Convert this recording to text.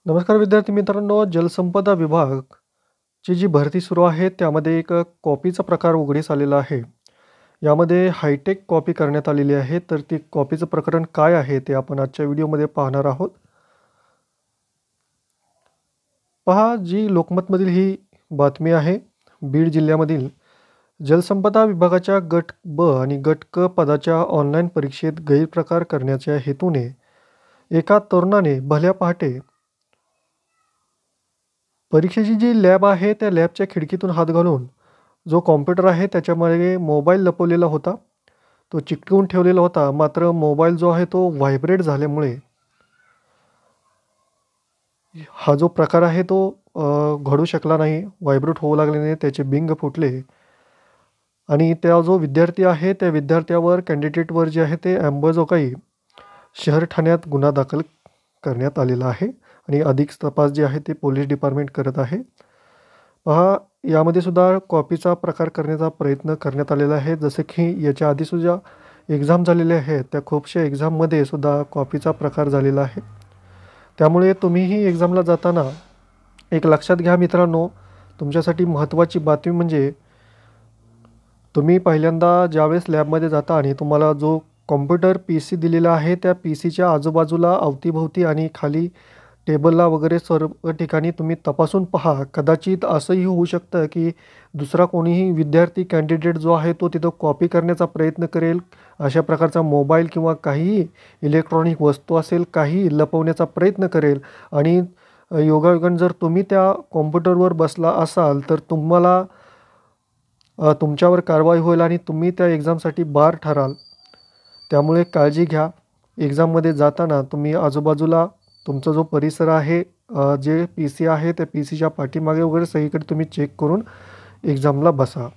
नमस्कार विद्यार्थी मित्रांनो, जलसंपदा विभागची जी भरती सुरू आहे त्यामध्ये एक कॉपीचा प्रकार उघडीस आलेला आहे. यामध्ये हायटेक कॉपी करण्यात आलेली आहे. तर ती कॉपीचं प्रकरण काय आहे ते आपण आजच्या व्हिडिओमध्ये पाहणार आहोत. पहा, जी लोकमतमधील ही बातमी आहे. बीड जिल्ह्यामधील जलसंपदा विभागाच्या गट ब आणि गट क पदाच्या ऑनलाईन परीक्षेत गैरप्रकार करण्याच्या हेतूने एका तरुणाने भल्या पहाटे परीक्षेची जी लॅब आहे त्या लॅबच्या खिडकीतून हात घालून जो कॉम्प्युटर आहे त्याच्यामध्ये मोबाईल लपवलेला होता. तो चिकटवून ठेवलेला होता. मात्र मोबाईल जो आहे तो व्हायब्रेट झाल्यामुळे हा जो प्रकार आहे तो घडू शकला नाही. व्हायब्रेट होऊ लागल्याने त्याचे बिंग फुटले आणि त्या जो विद्यार्थी आहे त्या विद्यार्थ्यावर कॅन्डिडेटवर जे आहे ते अंबाजोगाई शहर ठाण्यात गुन्हा दाखल करण्यात आलेला आहे आणि अधिक तपास जे आहे ते पोलीस डिपार्टमेंट करत आहे. पहा, यामध्ये सुद्धा कॉपीचा प्रकार करण्याचा प्रयत्न करण्यात आलेला आहे. जसं की याच्या आधी सुद्धा एक्झाम झालेल्या आहेत, त्या खूपशा एक्झाममध्ये सुद्धा कॉपीचा प्रकार झालेला आहे. त्यामुळे तुम्हीही एक्झामला जाताना एक लक्षात घ्या मित्रांनो, तुमच्यासाठी महत्त्वाची बातमी म्हणजे तुम्ही पहिल्यांदा ज्यावेळेस लॅबमध्ये जाता आणि तुम्हाला जो कॉम्प्युटर PC दिलेला आहे त्या PCच्या आजूबाजूला अवतीभोवती आणि खाली टेबलला वगैरे सर्व ठिकाणी तुम्ही तपासून पहा. कदाचित असंही होऊ शकतं की दुसरा कोणीही विद्यार्थी कॅन्डिडेट जो आहे तो तिथं कॉपी करण्याचा प्रयत्न करेल. अशा प्रकारचा मोबाईल किंवा काहीही इलेक्ट्रॉनिक वस्तू असेल, काही लपवण्याचा प्रयत्न करेल आणि योगायोगाने जर तुम्ही त्या कॉम्प्युटरवर बसला असाल तर तुमच्यावर कारवाई होईल आणि तुम्ही त्या एक्झामसाठी बार ठराल. त्यामुळे काळजी घ्या. एक्झाममध्ये जाताना तुम्ही आजूबाजूला तुमचा जो परिसर आहे, जे PC आहे त्या PCच्या पाठीमागे वगैरे सगळीकडे तुम्ही चेक करून एक्झामला बसा.